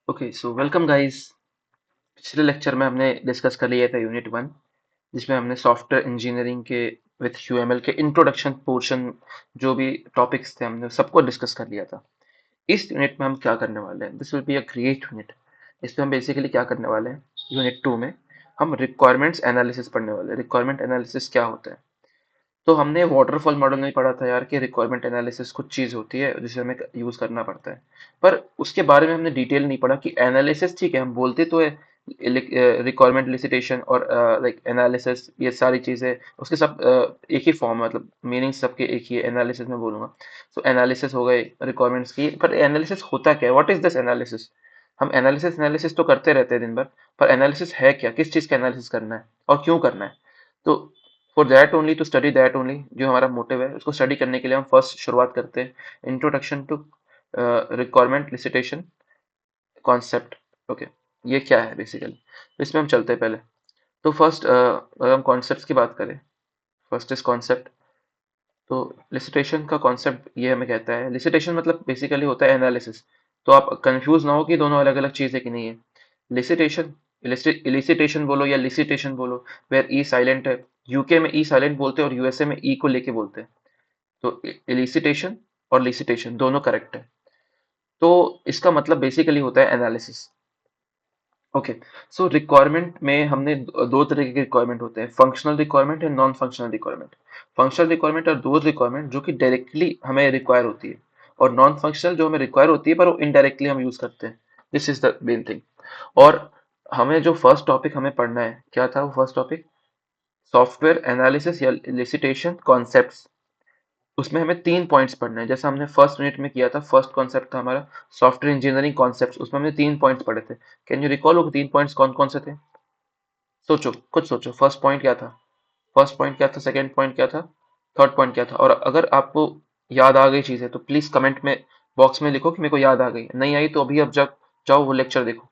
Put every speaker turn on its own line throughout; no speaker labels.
Okay so welcome guys. पिछले lecture में हमने डिस्कस कर लिया था यूनिट 1, जिसमें हमने सॉफ्टवेयर इंजीनियरिंग के विथ यूएमएल के इंट्रोडक्शन पोर्शन, जो भी टॉपिक्स थे हमने सबको डिस्कस कर लिया था। इस यूनिट में हम क्या करने वाले हैं, this will be a great unit. इसमें हम बेसिकली क्या करने वाले हैं, यूनिट 2 में हम रिक्वायरमेंट्स एनालिसिस पढ़ने वाले हैं। रिक्वायरमेंट एनालिसिस क्या होता है? तो हमने वाटरफॉल मॉडल में पढ़ा था यार कि रिक्वायरमेंट एनालिसिस कुछ चीज़ होती है जिसे हमें यूज़ करना पड़ता है। पर उसके बारे में हमने डिटेल नहीं पढ़ा कि एनालिसिस, ठीक है हम बोलते तो है रिक्वायरमेंट लिसिटेशन और लाइक एनालिसिस, ये सारी चीज़ें उसके सब एक ही फॉर्म है, मतलब मीनिंग सबके एक ही है। एनालिसिस में बोलूंगा तो एनालिसिस हो गए रिक्वायरमेंट्स की, पर एनालिसिस होता क्या है, व्हाट इज दिस एनालिसिस? हम एनालिसिस एनालिसिस तो करते रहते हैं दिन भर, पर एनालिसिस है क्या, किस चीज़ का एनालिसिस करना है और क्यों करना है? तो for that only, to study that only, जो हमारा मोटिव है उसको स्टडी करने के लिए हम फर्स्ट शुरुआत करते हैं introduction to requirement elicitation concept. Okay, ये क्या है बेसिकली, तो इसमें हम चलते हैं पहले। तो फर्स्ट अगर हम कॉन्सेप्ट्स की बात करें, फर्स्ट इज कॉन्सेप्ट। तो लिसिटेशन का कॉन्सेप्ट ये हमें कहता है, लिसिटेशन मतलब बेसिकली होता है एनालिसिस। तो आप कंफ्यूज ना हो कि दोनों अलग अलग चीज़ है कि नहीं है। लिसिटेशन, इलिसिटेशन बोलो या लिसिटेशन बोलो, वेयर ई साइलेंट है। यूके में ई साइलेंट बोलते हैं और यूएसए में ई को लेके बोलते हैं। तो इलिसिटेशन और लिसिटेशन दोनों करेक्ट है। तो इसका मतलब बेसिकली होता है एनालिसिस। ओके, सो रिक्वायरमेंट में हमने दो तरह के रिक्वायरमेंट होते हैं, functional requirement and non functional requirement. Functional requirement और दो रिक्वायरमेंट जो कि डायरेक्टली हमें रिक्वायर होती है, और नॉन फंक्शनल जो हमें रिक्वायर होती है पर वो इनडायरेक्टली हम यूज करते हैं। This is the main thing. और हमें जो फर्स्ट टॉपिक हमें पढ़ना है, क्या था वो फर्स्ट टॉपिक? सॉफ्टवेयर एनालिसिस या एलिसिटेशन कॉन्सेप्ट्स। उसमें हमें 3 पॉइंट्स पढ़ने हैं, जैसा हमने फर्स्ट यूनिट में किया था। फर्स्ट कॉन्सेप्ट था हमारा सॉफ्टवेयर इंजीनियरिंग कॉन्सेप्ट्स, उसमें हमने 3 पॉइंट्स पढ़े थे। कैन यू रिकॉल वो 3 पॉइंट्स कौन-कौन से थे? सोचो, खुद सोचो। फर्स्ट पॉइंट क्या था? फर्स्ट पॉइंट क्या था? सेकंड पॉइंट क्या था? थर्ड पॉइंट क्या था? और अगर आपको याद आ गई चीज़ें तो प्लीज़ कमेंट में बॉक्स में लिखो कि मेरे को याद आ गई। नहीं आई तो अभी अब जब जाओ वो लेक्चर देखो।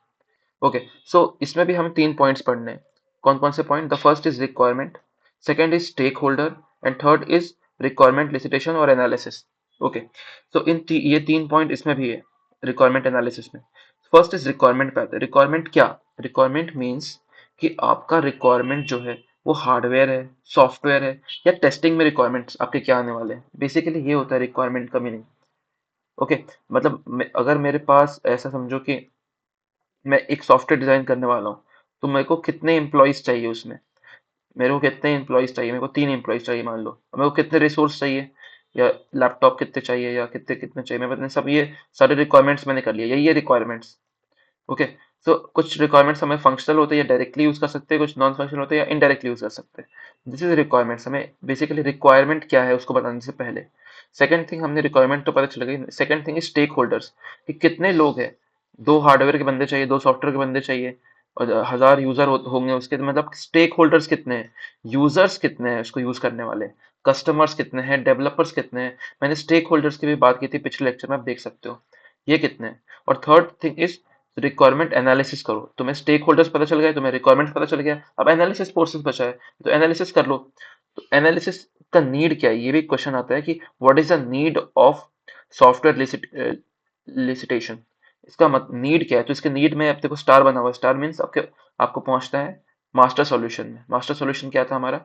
ओके, सो इसमें भी हमें 3 पॉइंट्स पढ़ने हैं। कौन-कौन से point? The first is requirement, second is stakeholder and third is requirement elicitation और एनालिसिस। ओके, सो ये 3 पॉइंट इसमें भी है रिक्वायरमेंट एनालिसिस में। फर्स्ट इज रिक्वायरमेंट पे आते हैं। रिक्वायरमेंट क्या? रिक्वायरमेंट मीन्स कि आपका रिक्वायरमेंट जो है वो हार्डवेयर है, सॉफ्टवेयर है, या टेस्टिंग में रिक्वायरमेंट्स आपके क्या आने वाले हैं। बेसिकली ये होता है रिक्वायरमेंट का मीनिंग। ओके, मतलब अगर मेरे पास ऐसा समझो कि मैं एक सॉफ्टवेयर डिजाइन करने वाला हूँ, तो मेरे को कितने एम्प्लॉयज चाहिए उसमें? मेरे को कितने एम्प्लॉयज चाहिए? मेरे को 3 एम्प्लॉयज चाहिए मान लो। मेरे को कितने रिसोर्स चाहिए, या लैपटॉप कितने चाहिए, या कितने कितने चाहिए, मैंने सब ये सारे रिक्वायरमेंट्स मैंने कर लिए, यही है रिक्वायरमेंट्स। ओके, सो कुछ रिक्वायरमेंट्स हमें फंक्शनल होते हैं या डायरेक्टली यूज कर सकते हैं, कुछ नॉन फंक्शनल होते हैं या इनडायरेक्टली यूज कर सकते हैं। This is requirements. हमें बेसिकली रिक्वायरमेंट क्या है उसको बताने से पहले, सेकंड थिंग, हमने रिक्वायरमेंट तो पता चल गई। Second thing is stakeholders, कि कितने लोग हैं। 2 हार्डवेयर के बंदे चाहिए, 2 सॉफ्टवेयर के बंदे चाहिए, और 1000 यूजर होंगे उसके, तो मतलब स्टेक होल्डर्स कितने हैं, यूजर्स कितने हैं उसको यूज करने वाले, कस्टमर्स कितने हैं, डेवलपर्स कितने हैं। मैंने स्टेक होल्डर्स की भी बात की थी पिछले लेक्चर में, आप देख सकते हो ये कितने हैं। और third thing is requirement analysis करो। तुम्हें स्टेक होल्डर्स पता चल गए, तुम्हें रिक्वायरमेंट पता चल गया, अब एनालिसिस पोर्शन बचा है, तो एनालिसिस कर लो। तो एनालिसिस का नीड क्या है, ये भी क्वेश्चन आता है कि what is the need of software elicitation. इसका मत नीड क्या है? तो इसके नीड में अब देखो स्टार बना हुआ है। स्टार मीन्स आपके आपको पहुंचना है मास्टर सॉल्यूशन में। मास्टर सॉल्यूशन क्या था हमारा?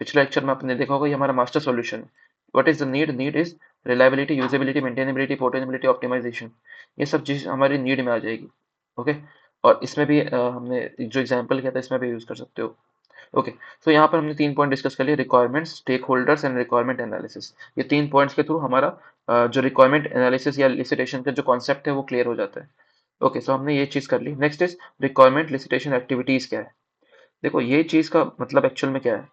पिछले लेक्चर में आपने देखा होगा, ये हमारा मास्टर सॉल्यूशन है। What is the need? Need is reliability, usability, maintainability, portability, optimization. ये सब चीज हमारी नीड में आ जाएगी। ओके, और इसमें भी हमने जो एग्जांपल किया था इसमें भी यूज कर सकते हो। ओके, सो यहाँ पर हमने 3 पॉइंट डिस्कस कर लिए, requirements, stakeholders and requirement analysis. ये 3 पॉइंट्स के थ्रू हमारा जो रिक्वायरमेंट एनालिसिस या लिसिटेशन का जो कॉन्सेप्ट है वो क्लियर हो जाता है। ओके, सो हमने ये चीज कर ली। नेक्स्ट इज रिक्वायरमेंट लिसिटेशन एक्टिविटीज क्या है। देखो ये चीज का मतलब एक्चुअल में क्या है,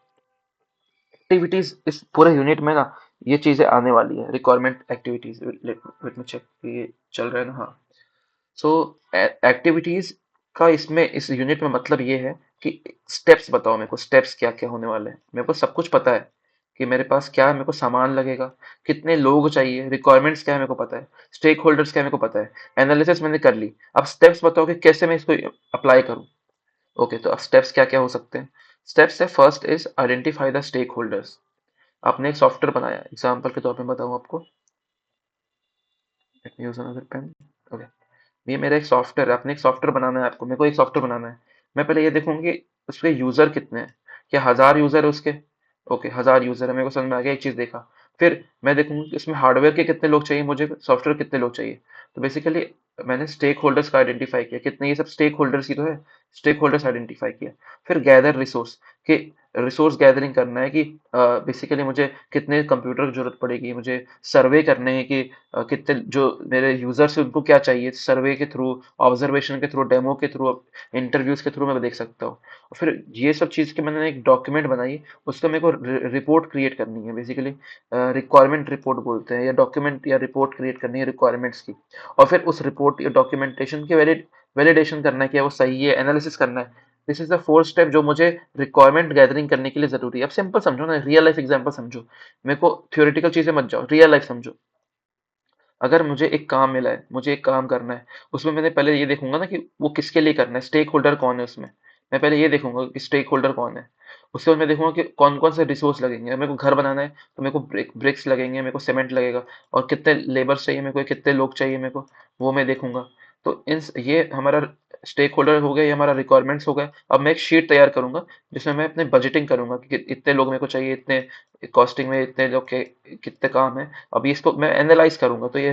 एक्टिविटीज इस पूरे यूनिट में ना ये चीजें आने वाली है। Requirement activities, let me check, ये चल रहा है ना? हाँ। सो एक्टिविटीज का इसमें इस यूनिट में मतलब ये है कि स्टेप्स बताओ मेरे को, स्टेप्स क्या क्या होने वाले हैं। मेरे को सब कुछ पता है कि मेरे पास क्या है, मेरे को सामान लगेगा, कितने लोग चाहिए, रिक्वायरमेंट्स क्या है मेरे को पता है, स्टेक होल्डर्स क्या है मेरे को पता है, एनालिसिस मैंने कर ली। अब स्टेप्स बताओ कि कैसे मैं इसको अप्लाई करूँ। ओके, तो अब स्टेप्स क्या क्या हो सकते हैं? स्टेप्स है, first is identify the stakeholders. आपने एक सॉफ्टवेयर बनाया, एग्जाम्पल के तौर पे बताऊं आपको, let me use another pen. Okay, ये मेरा एक सॉफ्टवेयर है, आपने एक सॉफ्टवेयर बनाना है, आपको मेरे को एक सॉफ्टवेयर बनाना है। मैं पहले ये देखूंगा कि उसके यूजर कितने हैं, क्या 1000 यूजर है उसके। ओके, 1000 यूजर है, मेरे को समझ में आ गया, एक चीज देखा। फिर मैं देखूंगा कि उसमें हार्डवेयर के कितने लोग चाहिए मुझे, सॉफ्टवेयर कितने लोग चाहिए। तो बेसिकली मैंने स्टेक होल्डर्स का आइडेंटिफाई किया, कितने ये सब स्टेक होल्डर्स ही तो है, स्टेक होल्डर्स आइडेंटिफाई किया। फिर गैदर रिसोर्स, कि रिसोर्स गैदरिंग करना है कि बेसिकली मुझे कितने कंप्यूटर की जरूरत पड़ेगी, मुझे सर्वे करने हैं कि कितने जो मेरे यूजर्स हैं उनको क्या चाहिए, सर्वे के थ्रू, ऑब्जर्वेशन के थ्रू, डेमो के थ्रू, इंटरव्यूज के थ्रू मैं देख सकता हूँ। और फिर ये सब चीज़ की मैंने एक डॉक्यूमेंट बनाई, उसका मेरे को रिपोर्ट क्रिएट करनी है, बेसिकली रिक्वायरमेंट रिपोर्ट बोलते हैं, या डॉक्यूमेंट या रिपोर्ट क्रिएट करनी है रिक्वायरमेंट्स की। और फिर उस रिपोर्ट या डॉक्यूमेंटेशन की वैलिडेशन करना है कि वो सही है, एनालिसिस करना है। This is the fourth step जो मुझे रिक्वायरमेंट गैदरिंग करने के लिए जरूरी है। अब सिंपल समझो ना, रियल लाइफ एग्जांपल समझो, मेरे को थ्योरेटिकल चीजें मत जाओ, रियल लाइफ समझो। अगर मुझे एक काम मिला है, मुझे एक काम करना है, उसमें मैंने पहले ये देखूंगा ना कि वो किसके लिए करना है, स्टेक होल्डर कौन है उसमें। मैं पहले ये देखूंगा कि स्टेक होल्डर कौन है। उसके बाद मैं देखूंगा कि कौन कौन से रिसोर्स लगेंगे। मेरे को घर बनाना है तो मेरे को ब्रिक्स लगेंगे, मेरे को सीमेंट लगेगा, और कितने लेबर्स चाहिए मेरे को, कितने लोग चाहिए मेरे को, वो मैं देखूंगा। तो इन ये हमारा स्टेक होल्डर हो गया, ये हमारा रिक्वायरमेंट्स हो गया। अब मैं एक शीट तैयार करूंगा जिसमें मैं अपने बजटिंग करूंगा कि इतने लोग मेरे को चाहिए, इतने कॉस्टिंग में इतने लोग के कितने काम है। अभी इसको मैं एनालाइज करूंगा, तो ये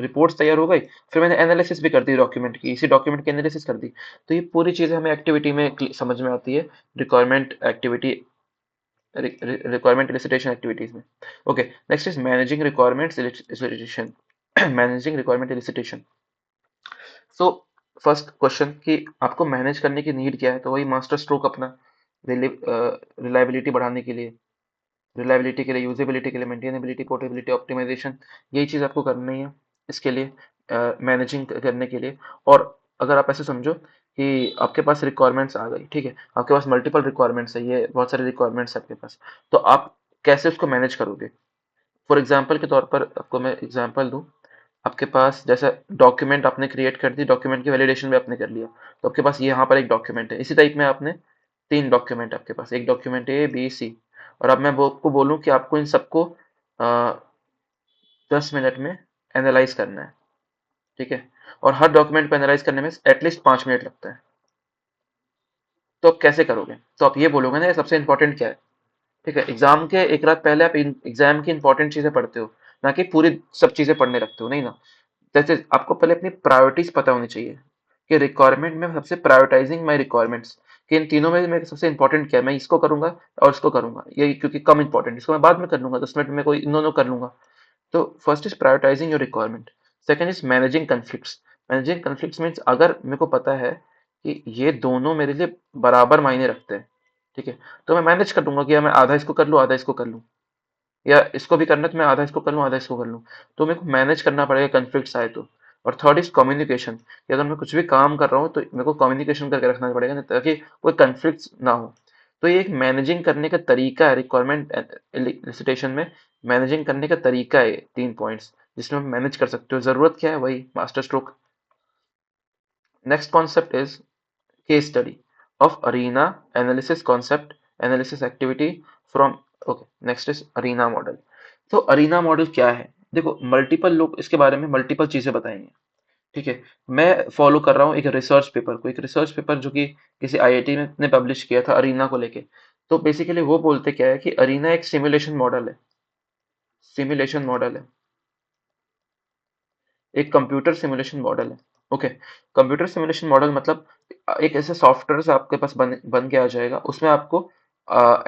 रिपोर्ट्स तैयार हो गई। फिर मैंने एनालिसिस भी कर दी डॉक्यूमेंट की, इसी डॉक्यूमेंट की एनालिसिस कर दी। तो ये पूरी चीजें हमें एक्टिविटी में समझ में आती है, requirement activity, requirement elicitation activities में। Okay, next is managing requirement elicitation. Managing requirement elicitation. So first question कि आपको मैनेज करने की नीड क्या है, तो वही मास्टर स्ट्रोक अपना, रिलायबिलिटी बढ़ाने के लिए, रिलायबिलिटी के लिए, यूजेबिलिटी के लिए, मेंटेनेबिलिटी, पोर्टेबिलिटी, ऑप्टिमाइजेशन, यही चीज़ आपको करनी है इसके लिए, मैनेजिंग करने के लिए। और अगर आप ऐसे समझो कि आपके पास रिक्वायरमेंट्स आ गई, ठीक है, आपके पास मल्टीपल रिक्वायरमेंट्स है, ये बहुत सारे रिक्वायरमेंट्स है आपके पास, तो आप कैसे उसको मैनेज करोगे। फॉर एग्जाम्पल के तौर पर आपको मैं एग्जाम्पल दूं, आपके पास जैसे डॉक्यूमेंट आपने क्रिएट कर दी, डॉक्यूमेंट की वैलिडेशन भी आपने कर लिया, तो आपके पास ये यहाँ पर एक डॉक्यूमेंट है, इसी टाइप में आपने 3 डॉक्यूमेंट आपके पास, एक डॉक्यूमेंट ए बी सी। और अब मैं वो आपको बोलूँ कि आपको इन सबको 10 मिनट में एनालाइज करना है, ठीक है, और हर डॉक्यूमेंट को एनालाइज करने में एटलीस्ट 5 मिनट लगता है। तो आप कैसे करोगे, तो आप ये बोलोगे ना, ये सबसे इंपॉर्टेंट क्या है। ठीक है, एग्जाम के एक रात पहले आप एग्जाम की इंपॉर्टेंट चीजें पढ़ते हो, ना कि पूरी सब चीजें पढ़ने लगते हो, नहीं ना। जैसे आपको पहले अपनी प्रायोरिटीज पता होनी चाहिए कि रिक्वायरमेंट में सबसे प्रायोरिटाइजिंग माई रिक्वायरमेंट्स, कि इन तीनों में मेरे सबसे इंपॉर्टेंट क्या है, मैं इसको करूंगा और इसको करूंगा, ये क्योंकि कम इंपॉर्टेंट, इसको मैं बाद में कर लूंगा, 10 मिनट में कोई इन दोनों कर लूंगा। तो first is prioritising your requirement, second is managing conflicts. Managing conflicts means अगर मेरे को पता है कि ये दोनों मेरे लिए बराबर मायने रखते हैं, ठीक है, तो मैं मैनेज कर लूंगा कि या मैं आधा इसको कर लूँ, आधा इसको कर लूँ, या इसको भी करना है तो मैं आधा इसको कर लूँ, आधा इसको कर लूँ। तो मेरे को मैनेज करना पड़ेगा कन्फ्लिक्ट्स आए तो। और थर्ड इज कम्युनिकेशन, कि अगर मैं कुछ भी काम कर रहा हूँ तो मेरे को कम्युनिकेशन करके रखना पड़ेगा ना, ताकि कोई कन्फ्लिक्ट्स ना हो। तो ये एक मैनेजिंग करने का तरीका है, रिक्वायरमेंट एलिसिटेशन में मैनेजिंग करने का तरीका है, 3 पॉइंट्स जिसमें आप मैनेज कर सकते हो। जरूरत क्या है, वही master stroke. Next concept is case study of arena analysis concept, analysis activity from. Okay, next is arena model. तो अरीना मॉडल क्या है, देखो मल्टीपल लोग इसके बारे में मल्टीपल चीजें बताएंगे, ठीक है। मैं फॉलो कर रहा हूँ एक रिसर्च पेपर को, एक रिसर्च पेपर जो कि किसी आईआईटी ने पब्लिश किया था अरीना को लेके। तो बेसिकली वो बोलते क्या है कि अरीना एक सिमुलेशन मॉडल है, सिमुलेशन मॉडल है, एक कंप्यूटर सिमुलेशन मॉडल है। ओके, कंप्यूटर सिमुलेशन मॉडल मतलब एक ऐसे सॉफ्टवेयर आपके पास बन बन के आ जाएगा, उसमें आपको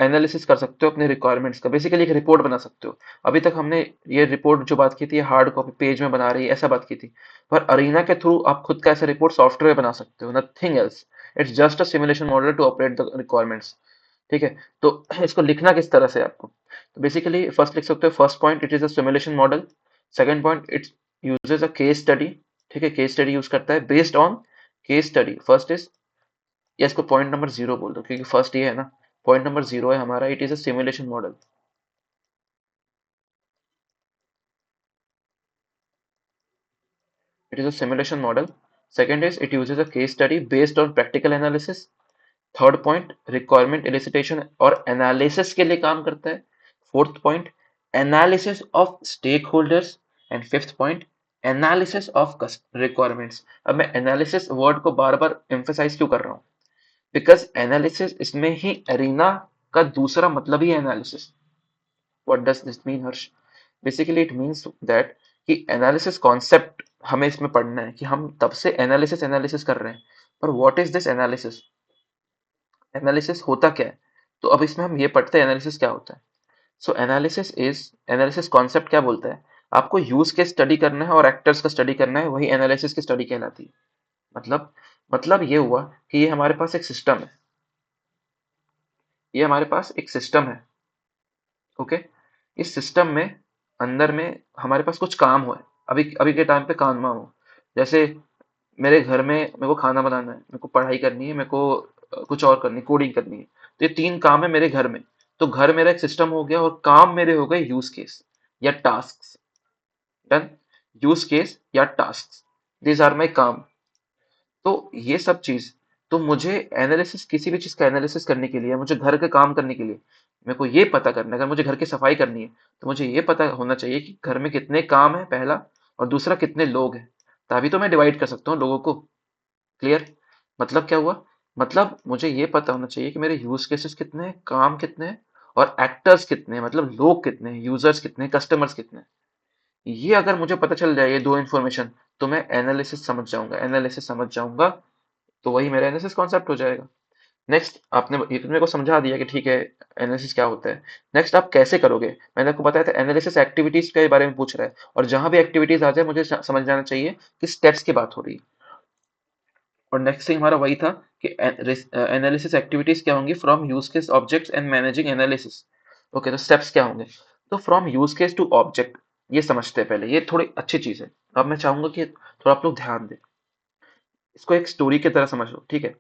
एनालिसिस कर सकते हो अपने रिक्वायरमेंट्स का, बेसिकली एक रिपोर्ट बना सकते हो। अभी तक हमने ये रिपोर्ट जो बात की थी हार्ड कॉपी पेज में बना रही है ऐसा बात की थी, पर अरीना के थ्रू आप खुद का ऐसा रिपोर्ट सॉफ्टवेयर बना सकते हो, nothing else. It's just a simulation model to operate the requirements, ठीक है। तो इसको लिखना किस तरह से आपको, तो बेसिकली फर्स्ट लिख सकते हो, first point it is a simulation model, second point it's uses a case study, ठीक है, केस स्टडी यूज करता है, based on case study first is, या इसको पॉइंट नंबर 0 बोल दो क्योंकि फर्स्ट ये है ना, पॉइंट नंबर 0 है हमारा, it is a simulation model, it is a simulation model. Second is it uses a case study based on practical analysis. Third point requirement elicitation और एनालिसिस के लिए काम करता है। Fourth point analysis of stakeholders. And fifth point analysis of requirements. अब मैं analysis word को बार बार emphasise क्यों कर रहा हूँ? बिकॉज एनालिसिस इसमें ही एरिना का दूसरा मतलब ही है analysis. What does this mean Harsh? Basically it means that कि एनालिसिस कॉन्सेप्ट हमें इसमें पढ़ना है कि हम तब से एनालिसिस एनालिसिस कर रहे हैं, पर what is this analysis? Analysis होता क्या है? तो अब इसमें हम ये पढ़ते हैं एनालिसिस क्या होता है। सो एनालिसिस कॉन्सेप्ट क्या बोलता है? आपको यूज केस स्टडी करना है और एक्टर्स का स्टडी करना है, वही एनालिसिस की स्टडी कहलाती है। मतलब मतलब ये हुआ कि ये हमारे पास एक सिस्टम है, ये हमारे पास एक सिस्टम है। ओके, इस सिस्टम में अंदर में हमारे पास कुछ काम हुआ है, अभी अभी के टाइम पे काम वाम हो। जैसे मेरे घर में मेरे को खाना बनाना है, मेरे को पढ़ाई करनी है, मेरे को कुछ और करनी, कोडिंग करनी है। तो ये तीन काम है मेरे घर में। तो घर मेरा एक सिस्टम हो गया और काम मेरे हो गए यूज केस या टास्क। डन। यूज केस या टास्क, दीज आर माई काम। तो ये सब चीज, तो मुझे एनालिसिस, किसी भी चीज का एनालिसिस करने के लिए, मुझे घर के काम करने के लिए, मेरे को ये पता करना है, अगर मुझे घर की सफाई करनी है तो मुझे ये पता होना चाहिए कि घर में कितने काम है पहला, और दूसरा कितने लोग हैं। तभी तो मैं डिवाइड कर सकता हूँ लोगों को। क्लियर? मतलब क्या हुआ? मतलब मुझे ये पता होना चाहिए कि मेरे यूज केसेस कितने हैं, काम कितने हैं, और एक्टर्स कितने हैं, मतलब लोग कितने हैं, यूजर्स कितने हैं, कस्टमर्स कितने हैं। ये अगर मुझे पता चल जाए, ये दो इन्फॉर्मेशन, तो मैं एनालिसिस समझ जाऊंगा, एनालिसिस समझ जाऊंगा। तो वही मेरा एनालिसिस कॉन्सेप्ट हो जाएगा। नेक्स्ट, आपने ये तो मेरे को समझा दिया कि ठीक है एनालिसिस क्या होता है। नेक्स्ट आप कैसे करोगे? मैंने आपको बताया था एनालिसिस एक्टिविटीज के बारे में पूछ रहा है, और जहां भी एक्टिविटीज आ जाए मुझे समझ जाना चाहिए कि स्टेप्स की बात हो रही है। और नेक्स्ट थिंग हमारा वही था कि एनालिसिस एक्टिविटीज क्या होंगी, from use case objects and managing analysis. Okay, तो स्टेप्स क्या होंगे? तो from use case to object, ये समझते हैं पहले, ये थोड़ी अच्छी चीज है। अब मैं चाहूंगा कि थोड़ा आप लोग ध्यान दें, इसको एक स्टोरी की तरह समझ लो, ठीक है?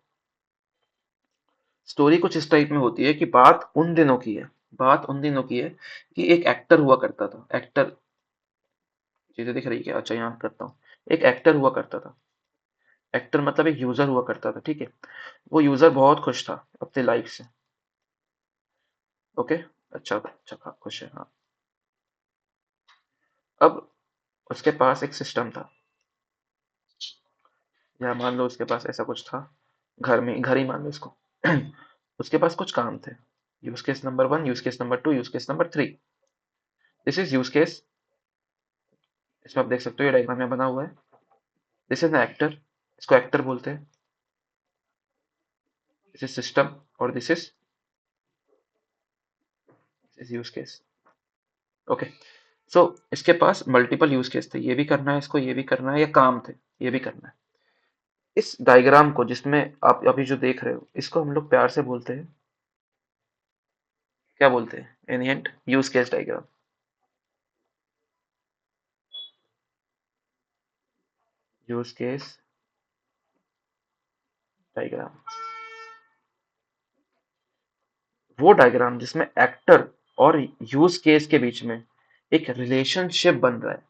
स्टोरी कुछ इस टाइप में होती है कि बात उन दिनों की है, बात उन दिनों की है कि एक एक्टर हुआ करता था। एक्टर, चीजें दिख रही है क्या? अच्छा, यहाँ करता हूँ। एक एक्टर हुआ करता था। एक्टर मतलब एक यूजर हुआ करता था, ठीक है? वो यूजर बहुत खुश था अपनी लाइफ से। ओके, अच्छा अच्छा खुश है, हाँ। अब उसके पास एक सिस्टम था, या मान लो उसके पास ऐसा कुछ था, घर में, घर ही मान लो इसको। उसके पास कुछ काम थे। Use case number one, use case number two, use case number three. This is use case. इसमें आप देख सकते हो ये डायग्राम में बना हुआ है। दिस इज एन एक्टर, इसको एक्टर बोलते हैं। दिस इज सिस्टम, और this is use case. Okay, so इसके पास मल्टीपल यूज केस थे, ये भी करना है इसको, ये भी करना है, या काम थे, ये भी करना है। इस डायग्राम को, जिसमें आप अभी जो देख रहे हो, इसको हम लोग प्यार से बोलते हैं, क्या बोलते हैं? Any hint? Use case diagram. Use case diagram, वो डायग्राम जिसमें एक्टर और यूज केस के बीच में एक रिलेशनशिप बन रहा है।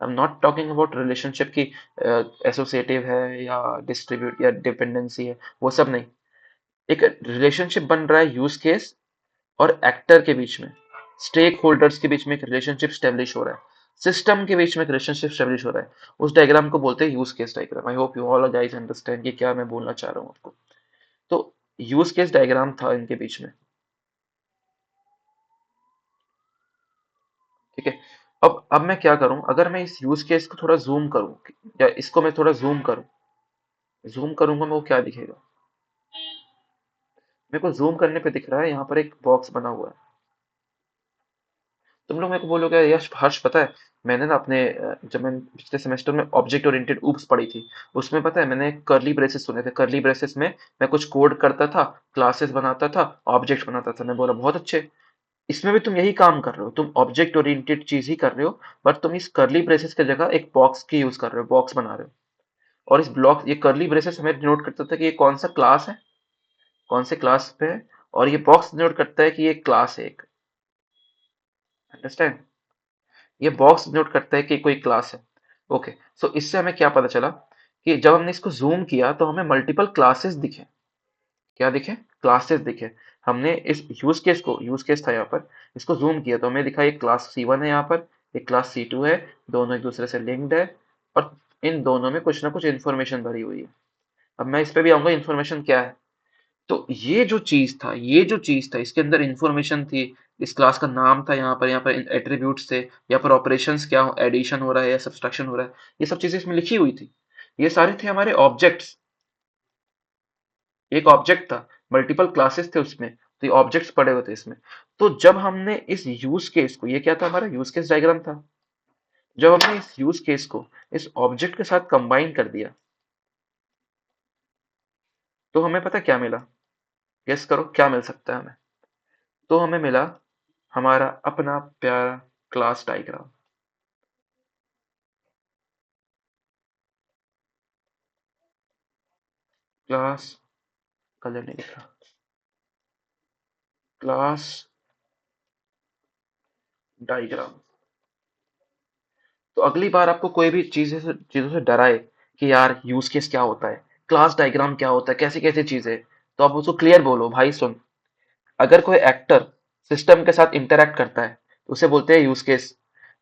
I am not talking about relationship की एसोसिएटिव है या डिस्ट्रीब्यूट या डिपेंडेंसी है, वो सब नहीं। एक रिलेशनशिप बन रहा है यूज केस और एक्टर के बीच में, स्टेक होल्डर्स के बीच में एक रिलेशनशिप स्टेब्लिश हो रहा है, सिस्टम के बीच में एक रिलेशनशिप स्टेब्लिश हो रहा है। उस डायग्राम को बोलते हैं use case diagram. I hope you all guys understand कि क्या मैं बोलना चाह रहा हूँ आपको। तो यूज केस डायग्राम था इनके बीच में, ठीक है? अब मैं क्या करूं, अगर मैं इस यूज केस को थोड़ा जूम करूं, या इसको मैं थोड़ा जूम करूं, जूम करूंगा मैं, वो क्या दिखेगा? मेरे को जूम करने पे दिख रहा है यहाँ पर एक बॉक्स बना हुआ है। तुम लोग मेरे को बोलोगे यश, हर्ष पता है मैंने ना अपने जब मैंने पिछले सेमेस्टर में ऑब्जेक्ट ओरिएंटेड ऊप्स पढ़ी थी, उसमें पता है मैंने कर्ली ब्रेसेस सुने थे। कर्ली ब्रेसेस में मैं कुछ कोड करता था, क्लासेस बनाता था, ऑब्जेक्ट बनाता था। मैं बोला बहुत अच्छे, इसमें भी तुम यही काम कर रहे हो, तुम ऑब्जेक्ट ओरिएंटेड चीज ही कर रहे हो, बट तुम इस कर्ली ब्रेसेस की जगह एक बॉक्स की यूज कर रहे हो, बॉक्स बना रहे हो। और इस ब्लॉक, ये कर्ली ब्रेसेस हमें डिनोट करता था कि ये कौन सा क्लास है, कौन से क्लास पे है, और ये बॉक्स डिनोट करता है कि ये क्लास है एक। अंडरस्टैंड? ये बॉक्स डिनोट करता है कि कोई क्लास है। ओके, सो इससे हमें क्या पता चला कि जब हमने इसको जूम किया तो हमें मल्टीपल क्लासेस दिखे। क्या दिखे? क्लासेस दिखे। हमने इस यूज केस को, यूज केस था यहाँ पर, इसको जूम किया तो हमें दिखा एक क्लास C1 है यहाँ पर, एक क्लास C2 है, दोनों एक दूसरे से लिंक्ड है और इन दोनों में कुछ ना कुछ इन्फॉर्मेशन भरी हुई है। अब मैं इस पे भी आऊंगा इन्फॉर्मेशन क्या है। तो ये जो चीज था इसके अंदर इन्फॉर्मेशन थी। इस क्लास का नाम था, यहाँ पर एट्रीब्यूट्स थे, यहाँ पर ऑपरेशंस क्या एडिशन हो रहा है या सब्सट्रैक्शन हो रहा है, ये सब चीजें इसमें लिखी हुई थी। ये सारे थे हमारे ऑब्जेक्ट्स। एक ऑब्जेक्ट था, मल्टीपल क्लासेस थे उसमें, तो ये ऑब्जेक्ट्स पड़े हुए थे इसमें। तो जब हमने इस यूज केस को, ये क्या था, हमारा यूज केस डायग्राम था, जब हमने इस यूज केस को इस ऑब्जेक्ट के साथ कंबाइन कर दिया तो हमें पता क्या मिला। गेस करो क्या मिल सकता है हमें। तो हमें मिला हमारा अपना प्यारा क्लास डायग्राम। क्लास, कलर नहीं लिखा, क्लास डायग्राम। तो अगली बार आपको कोई भी चीजों से डराए कि यार यूज केस क्या होता है, क्लास डायग्राम क्या होता है, कैसी कैसी चीजें, तो आप उसको क्लियर बोलो, भाई सुन, अगर कोई एक्टर सिस्टम के साथ इंटरैक्ट करता है तो उसे बोलते हैं यूज केस।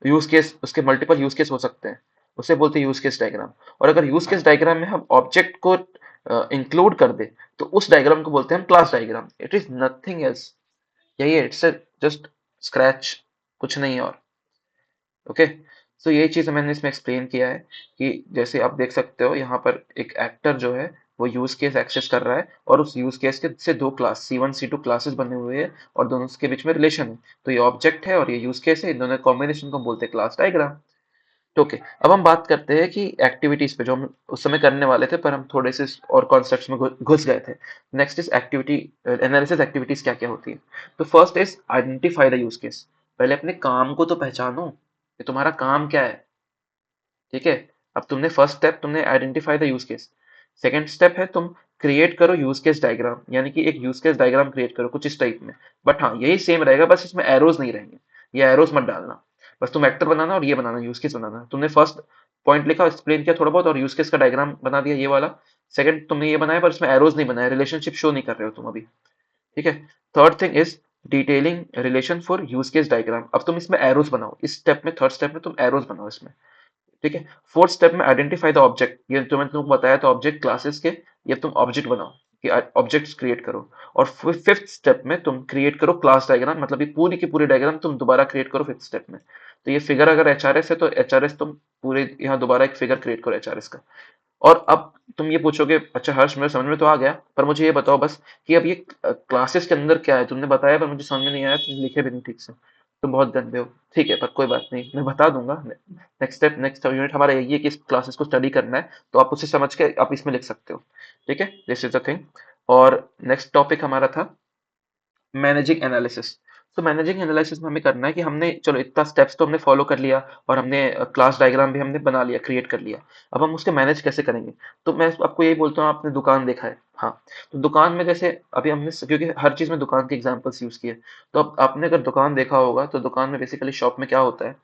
यूज केस, उसके मल्टीपल यूज केस हो सकते हैं, उसे बोलते हैं यूज केस डायग्राम। और अगर यूज केस डायग्राम में हम ऑब्जेक्ट को इंक्लूड कर दे तो उस डायग्राम को बोलते हैं हम class diagram. It is nothing else, यही है, इट्स जस्ट स्क्रैच, कुछ नहीं है और। ओके, सो ये चीज मैंने इसमें एक्सप्लेन किया है कि जैसे आप देख सकते हो यहाँ पर एक एक्टर जो है वो यूज केस एक्सेस कर रहा है और उस यूज केस के से दो क्लास C1 C2 क्लासेस बने हुए हैं और दोनों के बीच में रिलेशन है। तो ये ऑब्जेक्ट है और ये यूज केस है, इन दोनों कॉम्बिनेशन को हम बोलते हैं क्लास डायग्राम। तो ओके, अब हम बात करते हैं कि एक्टिविटीज पे जो हम उस समय करने वाले थे पर हम थोड़े से और कॉन्सेप्ट्स में घुस गए थे। Next is activity analysis. Activities क्या क्या होती है। तो first is identify the use case. पहले अपने काम को तो पहचानो कि तुम्हारा काम क्या है। ठीक है, अब तुमने फर्स्ट स्टेप, तुमने identify the use case. Second step है तुम क्रिएट करो यूज केस डायग्राम, यानी कि एक यूज केस डायग्राम क्रिएट करो कुछ इस टाइप में। बट हाँ, यही सेम रहेगा, बस इसमें एरोज नहीं रहेंगे, ये एरोज मत डालना। बस तुम एक्टर बनाना और ये बनाना, यूज केस बनाना। तुमने फर्स्ट पॉइंट लिखा, एक्सप्लेन किया थोड़ा बहुत और यूज केस का डायग्राम बना दिया ये वाला। सेकंड तुमने ये बनाया पर इसमें एरोज नहीं बनाया, रिलेशनशिप शो नहीं कर रहे हो तुम अभी। ठीक है। Third thing is detailing relation for use case diagram. अब तुम इसमें एरोज बनाओ, इस स्टेप में, थर्ड स्टेप में तुम एरोज बनाओ इसमें। ठीक है। फोर्थ स्टेप में आइडेंटिफाई द ऑब्जेक्ट, ये जो मैंने तुमको बताया था ऑब्जेक्ट क्लासेस के, ये तुम ऑब्जेक्ट बनाओ कि ऑब्जेक्ट्स क्रिएट करो। और फिफ्थ स्टेप में तुम क्रिएट करो क्लास डायग्राम, मतलब ये पूरी की पूरी डायग्राम तुम दोबारा क्रिएट करो फिफ्थ स्टेप में। तो ये फिगर अगर एचआरएस है तो एचआरएस तुम पूरे यहाँ दोबारा एक फिगर क्रिएट करो एचआरएस का। और अब तुम ये पूछोगे, अच्छा हर्ष मेरे समझ में तो आ गया, पर मुझे ये बताओ बस कि अब ये क्लासेस के अंदर क्या है, तुमने बताया पर मुझे समझ में नहीं आया, तुम लिखे भी नहीं ठीक से, तुम बहुत गंदे हो। ठीक है, पर कोई बात नहीं, मैं बता दूंगा। नेक्स्ट स्टेप, नेक्स्ट यूनिट हमारा यही है कि इस क्लासेस को स्टडी करना है, तो आप उसे समझ के आप इसमें लिख सकते हो। ठीक है, दिस इज द थिंग। और नेक्स्ट टॉपिक हमारा था मैनेजिंग एनालिसिस। तो मैनेजिंग एनालिसिस में हमें करना है कि हमने चलो इतना स्टेप्स तो हमने फॉलो कर लिया और हमने क्लास डायग्राम भी हमने बना लिया, क्रिएट कर लिया। अब हम उसके मैनेज कैसे करेंगे। तो मैं आपको यही बोलता हूँ, आपने दुकान देखा है, हाँ, तो दुकान में जैसे अभी हमने क्योंकि हर चीज में दुकान के एग्जांपल्स यूज किए, तो अब आपने अगर दुकान देखा होगा तो दुकान में बेसिकली शॉप में क्या होता है,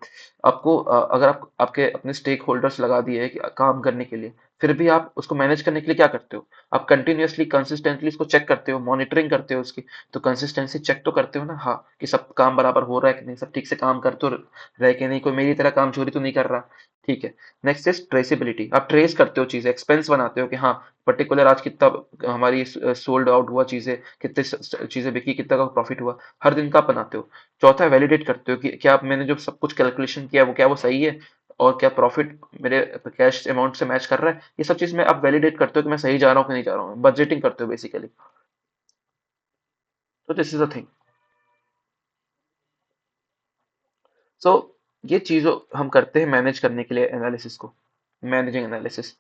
आपको अगर आप आपके अपने स्टेक होल्डर्स लगा दिए हैं काम करने के लिए, फिर भी आप उसको मैनेज करने के लिए क्या करते हो, आप कंटिन्यूअसली कंसिस्टेंटली उसको चेक करते हो, मॉनिटरिंग करते हो उसकी। तो कंसिस्टेंसी चेक तो करते हो ना, हाँ, कि सब काम बराबर हो रहा है कि नहीं, सब ठीक से काम कर तो रहे कि नहीं, कोई मेरी तरह काम चोरी तो नहीं कर रहा। ठीक है। Next is traceability. आप ट्रेस करते हो चीजें, एक्सपेंस बनाते हो कि हाँ पर्टिकुलर आज कितना हमारी सोल्ड आउट हुआ चीजें, कितने चीजें बिकी, कितना का प्रॉफिट हुआ, हर दिन का आप बनाते हो। चौथा है वैलिडेट करते हो कि क्या आप, मैंने जो सब कुछ कैलकुलेशन किया वो क्या वो सही है और क्या प्रॉफिट मेरे कैश अमाउंट से मैच कर रहा है। ये सब चीज में आप वैलिडेट करते हो कि मैं सही जा रहा हूँ कि नहीं जा रहा हूँ, बजटिंग करते हो बेसिकली। तो दिस इज द थिंग। सो ये चीजों हम करते हैं मैनेज करने के लिए एनालिसिस को, मैनेजिंग एनालिसिस।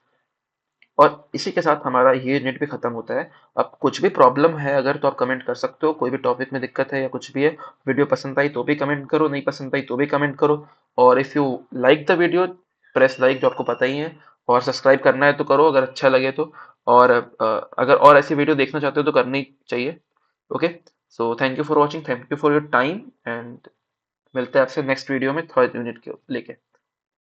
और इसी के साथ हमारा ये यूनिट भी खत्म होता है। अब कुछ भी प्रॉब्लम है अगर तो आप कमेंट कर सकते हो, कोई भी टॉपिक में दिक्कत है या कुछ भी है, वीडियो पसंद आई तो भी कमेंट करो, नहीं पसंद आई तो भी कमेंट करो। और if you like the video, press like, जो आपको पता ही है। और सब्सक्राइब करना है तो करो अगर अच्छा लगे तो। और अगर और ऐसी वीडियो देखना चाहते हो तो करनी चाहिए। Okay, so thank you for watching, thank you for your time, and मिलते हैं आपसे नेक्स्ट वीडियो में थर्ड यूनिट के लेके।